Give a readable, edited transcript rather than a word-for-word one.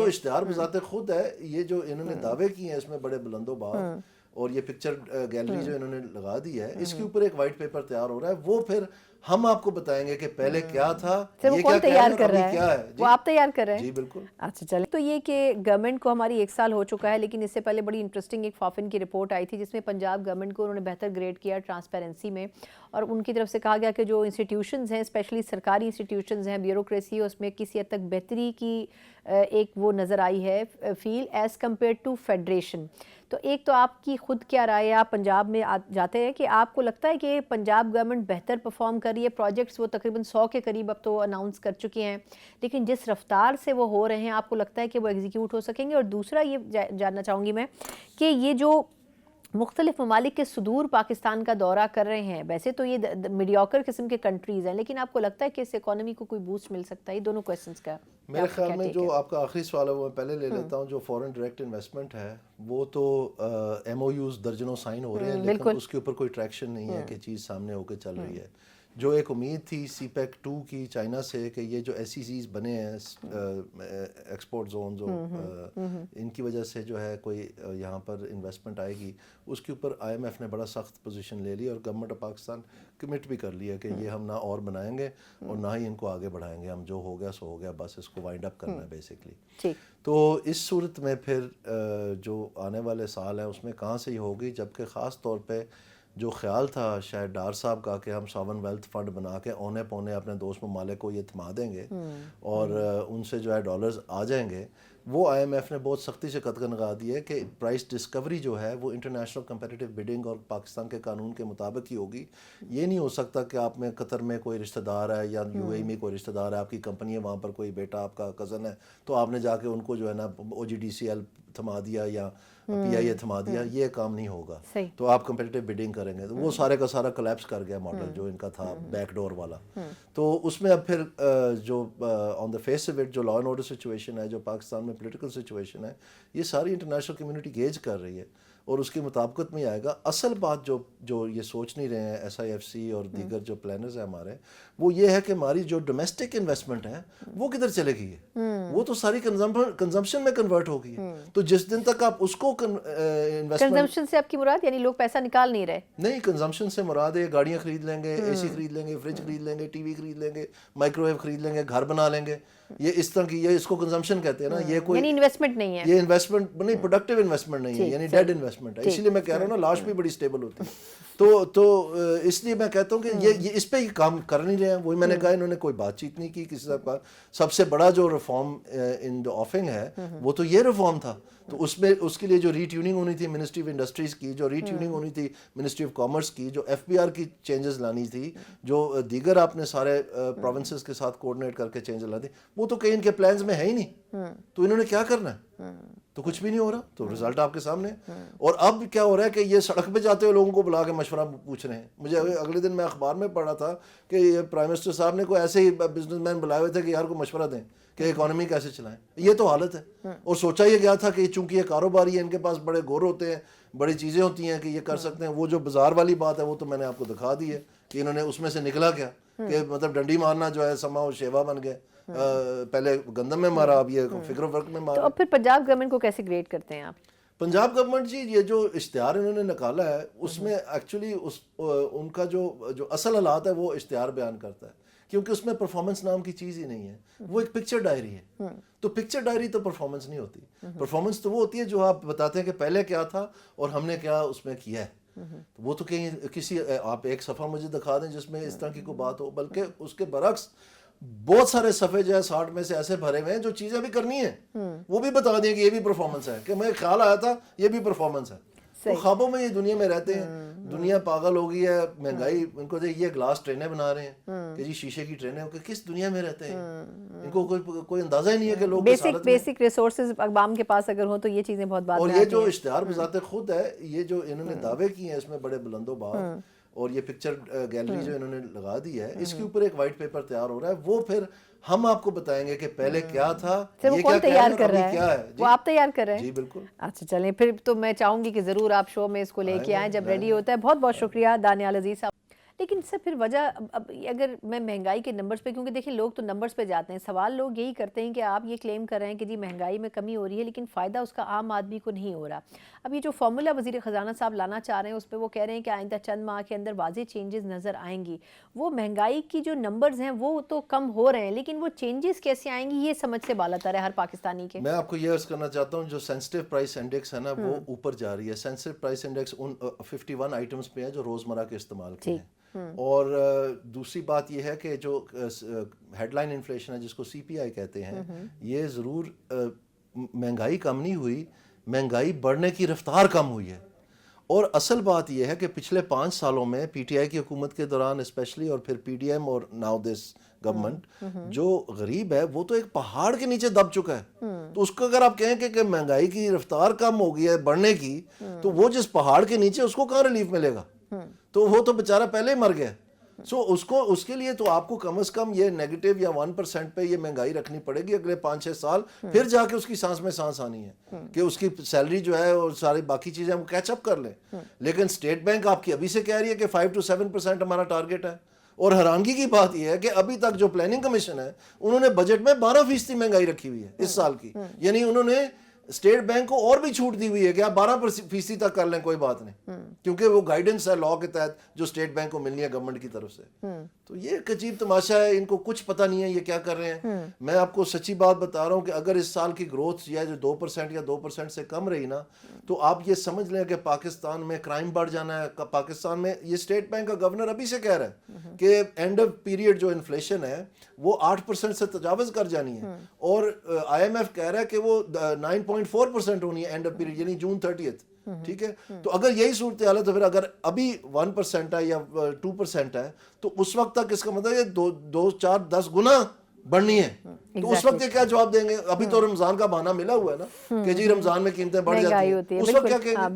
اشتہار بذات خود ہے، یہ جو انہوں نے دعوے کیے ہیں اس میں بڑے بلند و باغ، اور یہ پکچر گیلری جو انہوں نے لگا دی ہے، اس کے اوپر ایک وائٹ پیپر تیار ہو رہا ہے، وہ پھر ہم آپ کو بتائیں گے کہ پہلے کیا تھا، یہ کیا تیار کر رہا ہے، وہ آپ تیار کر رہے ہیں؟ جی بالکل۔ اچھا چلیں، تو یہ کہ گورنمنٹ کو ہماری 1 سال ہو چکا ہے، لیکن اس سے پہلے بڑی انٹرسٹنگ ایک فافن کی رپورٹ آئی تھی جس میں پنجاب گورنمنٹ کو انہوں نے بہتر گریڈ کیا ٹرانسپیرنسی میں، اور ان کی طرف سے کہا گیا کہ جو انسٹیٹیوشنز ہیں، اسپیشلی سرکاری انسٹیٹیوشنز ہیں، بیوروکریسی، اس میں کسی حد تک بہتری کی ایک وہ نظر آئی ہے feel as compare to federation. تو ایک تو آپ کی خود کیا رائے ہے، آپ پنجاب میں جاتے ہیں، کہ آپ کو لگتا ہے کہ پنجاب گورنمنٹ بہتر پرفارم کر رہی ہے؟ پروجیکٹس وہ تقریباً 100 کے قریب اب تو اناؤنس کر چکے ہیں، لیکن جس رفتار سے وہ ہو رہے ہیں آپ کو لگتا ہے کہ وہ ایگزیکیوٹ ہو سکیں گے؟ اور دوسرا یہ جاننا چاہوں گی میں کہ یہ جو مختلف ممالک کے صدور پاکستان کا دورہ کر رہے ہیں، ویسے تو یہ میڈیوکر قسم کے کنٹریز ہیں، لیکن آپ کو لگتا ہے کہ اس اکانومی کو کوئی بوسٹ مل سکتا ہے؟ یہ دونوں کویسچنز کا میرے خیال میں جو آپ کا آخری سوال ہے وہ میں پہلے لے لیتا ہوں۔ جو فورن ڈائریکٹ انویسٹمنٹ ہے وہ تو ایم او یوز درجنوں سائن ہو رہے ہیں، لیکن اس کے اوپر کوئی ٹریکشن نہیں ہے کہ چیز سامنے ہو کے چل رہی ہے۔ جو ایک امید تھی سی پیک 2 کی چائنا سے کہ یہ جو ایس سی سیز بنے ہیں ایکسپورٹ زونز، ان کی وجہ سے جو ہے کوئی یہاں پر انویسٹمنٹ آئے گی، اس کے اوپر آئی ایم ایف نے بڑا سخت پوزیشن لے لی، اور گورنمنٹ آف پاکستان کمٹ بھی کر لیا کہ یہ ہم نہ اور بنائیں گے اور نہ ہی ان کو آگے بڑھائیں گے، ہم جو ہو گیا سو ہو گیا، بس اس کو وائنڈ اپ کرنا ہے بیسکلی۔ تو اس صورت میں پھر جو آنے والے سال ہیں اس میں کہاں سے ہی ہوگی، جبکہ خاص طور پہ جو خیال تھا شاید ڈار صاحب کا کہ ہم ساون ویلتھ فنڈ بنا کے اونے پونے اپنے دوست ممالک کو یہ تھما دیں گے اور ان سے جو ہے ڈالرز آ جائیں گے، وہ آئی ایم ایف نے بہت سختی سے قدغن لگا دی ہے کہ پرائس ڈسکوری جو ہے وہ انٹرنیشنل کمپیٹیٹیو بڈنگ اور پاکستان کے قانون کے مطابق ہی ہوگی۔ یہ نہیں ہو سکتا کہ آپ میں قطر میں کوئی رشتہ دار ہے یا یو اے میں کوئی رشتہ دار ہے، آپ کی کمپنی ہے وہاں پر کوئی بیٹا آپ کا کزن ہے، تو آپ نے جا کے ان کو جو ہے نا او جی ڈی سی ایل تھما دیا یا پی آئی اے تھما دیا، یہ کام نہیں ہوگا۔ تو آپ کمپیٹیٹیو بڈنگ کریں گے، تو وہ سارے کا سارا کلیپس کر گیا ماڈل جو ان کا تھا بیک ڈور والا۔ تو اس میں اب پھر جو آن دا فیس آف اٹ جو لا اینڈ آرڈر سچویشن ہے، جو پاکستان میں پولیٹیکل سچویشن ہے، یہ ساری انٹرنیشنل کمیونٹی گیج کر رہی ہے اور اس کی مطابقت میں آئے گا۔ اصل بات جو یہ سوچ نہیں رہے ہیں ایس آئی ایف سی اور دیگر جو پلانرز ہیں ہمارے، وہ یہ ہے کہ ہماری جو ڈومیسٹک انویسٹمنٹ ہے وہ کدھر چلے گئی ہے، وہ تو ساری کنزمپشن میں کنورٹ ہو گئی ہے۔ تو جس دن تک آپ اس کو کنزمپشن سے آپ کی مراد یعنی لوگ پیسہ نکال نہیں رہے؟ نہیں، کنزمپشن سے مراد ہے گاڑیاں خرید لیں گے، اے سی خرید لیں گے، فریج خرید لیں گے، ٹی وی خرید لیں گے، مائکرو ویو خرید لیں گے، گھر بنا لیں گے، یہ اس طرح کی، یہ اس کو کنزمپشن کہتے ہیں نا، یہ کوئی یعنی انویسٹمنٹ نہیں ہے، یہ انویسٹمنٹ نہیں، پروڈکٹیو انویسٹمنٹ نہیں ہے، یعنی ڈیڈ انویسٹمنٹ ہے۔ اسی لیے میں کہہ رہا ہوں نا لاش بھی بڑی اسٹیبل ہوتی ہے۔ تو اس لیے میں کہتا ہوں کہ یہ اس پہ یہ کام کر نہیں رہے ہیں۔ وہی میں نے کہا انہوں نے کوئی بات چیت نہیں کی کسی کا۔ سب سے بڑا جو ریفارم ان دا آفنگ ہے وہ تو یہ ریفارم تھا، تو اس میں اس کے لیے جو ری ٹیوننگ ہونی تھی منسٹری آف انڈسٹریز کی، جو ری ٹیوننگ ہونی تھی منسٹری آف کامرس کی، جو ایف بی آر کی چینجز لانی تھی، جو دیگر آپ نے سارے پروونسز کے ساتھ کوآرڈینیٹ کر کے چینجز لانی تھی، وہ تو کہیں ان کے پلانز میں ہے ہی نہیں۔ تو انہوں نے کیا کرنا ہے؟ تو کچھ بھی نہیں ہو رہا، تو رزلٹ آپ کے سامنے ہے۔ اور اب کیا ہو رہا ہے کہ یہ سڑک پہ جاتے ہوئے لوگوں کو بلا کے مشورہ پوچھ رہے ہیں۔ مجھے اگلے دن میں اخبار میں پڑھا تھا کہ یہ پرائم منسٹر صاحب نے کوئی ایسے ہی بزنس مین بلائے ہوئے تھے کہ یار کو مشورہ دیں کہ اکانومی کیسے چلائیں۔ یہ تو حالت ہے۔ اور سوچا یہ گیا تھا کہ چونکہ یہ کاروباری ہے، ان کے پاس بڑے گور ہوتے ہیں، بڑی چیزیں ہوتی ہیں کہ یہ کر سکتے ہیں۔ وہ جو بازار والی بات ہے وہ تو میں نے آپ کو دکھا دی ہے کہ انہوں نے اس میں سے نکلا کیا، کہ مطلب ڈنڈی مارنا جو ہے سما شیوا بن گئے، پہلے گندم میں مارا، اب یہ فکر و فرق میں مارا۔ تو اب پھر پنجاب گورنمنٹ کو کیسے گریڈ کرتے ہیں آپ؟ پنجاب گورنمنٹ جی، یہ جو اشتہار انہوں نے نکالا ہے اس میں ایکچولی ان کا جو اصل حالات ہے وہ اشتہار بیان کرتا ہے، کیونکہ اس میں پرفارمنس نام کی چیز ہی نہیں ہے، وہ ایک پکچر ڈائری ہے۔ تو پکچر ڈائری تو پرفارمنس نہیں ہوتی۔ پرفارمنس تو وہ ہوتی ہے جو آپ بتاتے ہیں کہ پہلے کیا تھا اور ہم نے کیا اس میں کیا ہے۔ وہ تو کہیں کسی آپ ایک صفحہ مجھے دکھا دیں جس میں اس طرح کی کوئی بات ہو، بلکہ اس کے برعکس بہت سارے صفحے جو ہے 60 میں سے ایسے بھرے ہوئے ہیں جو چیزیں بھی کرنی ہیں وہ بھی بتا دیں کہ یہ بھی پرفارمنس ہے، کہ میں خیال آیا تھا یہ بھی پرفارمنس ہے۔ تو خوابوں میں یہ دنیا میں رہتے ہیں، دنیا پاگل ہو گئی ہے، مہنگائی ان کو یہ گلاس ٹرینیں بنا رہے ہیں کہ جی شیشے کی ٹرینیں، کہ کس دنیا میں رہتے ہیں، ان کو کوئی اندازہ ہی نہیں ہے کہ لوگ بیسک ریسورسز عوام کے پاس اگر ہوں تو یہ چیزیں بہت بات میں اور یہ جو اشتہار بذات خود ہے، یہ جو انہوں نے دعوے کیے ہیں اس میں بڑے بلند و باغ، اور یہ پکچر گیلری جو انہوں نے لگا دی ہے، اس کے اوپر ایک وائٹ پیپر تیار ہو رہا ہے، وہ پھر ہم آپ کو بتائیں گے کہ پہلے کیا تھا، یہ کیا تیار کر رہا کیا ہے۔ وہ آپ تیار کر رہے ہیں؟ جی بالکل۔ اچھا چلیں، پھر تو میں چاہوں گی کہ ضرور آپ شو میں اس کو لے کے آئیں جب ریڈی ہوتا ہے۔ بہت بہت شکریہ دانیال عزیز صاحب۔ لیکن سر پھر وجہ اب اگر میں مہنگائی کے نمبرز پہ، کیونکہ دیکھیں لوگ تو نمبرز پہ جاتے ہیں، سوال لوگ یہی کرتے ہیں کہ آپ یہ کلیم کر رہے ہیں کہ جی مہنگائی میں کمی ہو رہی ہے لیکن فائدہ اس کا عام آدمی کو نہیں ہو رہا. اب یہ جو فارمولا وزیر خزانہ صاحب لانا چاہ رہے ہیں اس پہ وہ کہہ رہے ہیں کہ آئندہ چند ماہ کے اندر واضح چینجز نظر آئیں گی. وہ مہنگائی کی جو نمبرز ہیں وہ تو کم ہو رہے ہیں لیکن وہ چینجز کیسے آئیں گی یہ سمجھ سے بالاتر ہے ہر پاکستانی کے. میں آپ کو یہ عرض کرنا چاہتا ہوں جو سینسٹیو پرائس انڈیکس ہے نا وہ اوپر جا رہی ہے. سینسٹیو پرائس انڈیکس ان 51 آئٹمس پہ ہے جو روزمرہ کے استعمال کے ہیں. اور دوسری بات یہ ہے کہ جو ہیڈ لائن انفلیشن ہے جس کو سی پی آئی کہتے ہیں، یہ ضرور مہنگائی کم نہیں ہوئی، مہنگائی بڑھنے کی رفتار کم ہوئی ہے. اور اصل بات یہ ہے کہ پچھلے 5 سالوں میں پی ٹی آئی کی حکومت کے دوران اسپیشلی، اور پھر پی ڈی ایم اور ناؤ دس گورنمنٹ، جو غریب ہے وہ تو ایک پہاڑ کے نیچے دب چکا ہے. تو اس کو اگر آپ کہیں کہ مہنگائی کی رفتار کم ہو گئی ہے بڑھنے کی، تو وہ جس پہاڑ کے نیچے اس کو کہاں ریلیف ملے گا؟ تو وہ تو بیچارہ پہلے ہی مر گیا. سو اس کے لیے تو آپ کو کم از کم یہ نیگیٹو یا 1% پہ یہ مہنگائی رکھنی پڑے گی اگلے 5-6 سال، پھر جا کے اس کی سانس میں سانس آنی ہے کہ اس کی سیلری جو ہے اور ساری باقی چیزیں ہم کیچ اپ کر لیں. لیکن اسٹیٹ بینک آپ کی ابھی سے کہہ رہی ہے کہ 5-7% ہمارا ٹارگیٹ ہے. اور حیرانگی کی بات یہ ہے کہ ابھی تک جو پلاننگ کمیشن ہے انہوں نے بجٹ میں 12% مہنگائی رکھی ہوئی ہے اس سال کی. یعنی انہوں نے اسٹیٹ بینک کو اور بھی چھوٹ دی ہوئی ہے کہ آپ 12% تک کر لیں، کوئی بات نہیں، کیونکہ وہ گائیڈنس ہے لاء کے تحت جو اسٹیٹ بینک کو ملنی ہے گورنمنٹ کی طرف سے. تو یہ ایک عجیب تماشا ہے، ان کو کچھ پتہ نہیں ہے یہ کیا کر رہے ہیں. میں آپ کو سچی بات بتا رہا ہوں کہ اگر اس سال کی گروتھ جو 2% یا 2% سے کم رہی نا، تو آپ یہ سمجھ لیں کہ پاکستان میں کرائم بڑھ جانا ہے. پاکستان میں یہ اسٹیٹ بینک کا گورنر ابھی سے کہہ رہا ہے کہ اینڈ آف پیریڈ جو انفلیشن ہے وہ 8% سے تجاوز کر جانی ہے. اور آئی ایم ایف کہہ رہا ہے کہ وہ 9.4% ہونی ہے اینڈ آف پیریڈ، یعنی جون 30. ٹھیک ہے، تو اگر یہی صورتحال ہے تو پھر اگر ابھی 1% ہے یا 2% ہے تو اس وقت تک اس کا مطلب یہ 2-4-10 گنا بڑھنی ہے. تو اس وقت یہ کیا جواب دیں گے؟ ابھی تو رمضان کا بہانہ ملا ہوا ہے نا کہ جی رمضان میں قیمتیں بڑھ جاتی ہیں، اس وقت کیا کہیں گے؟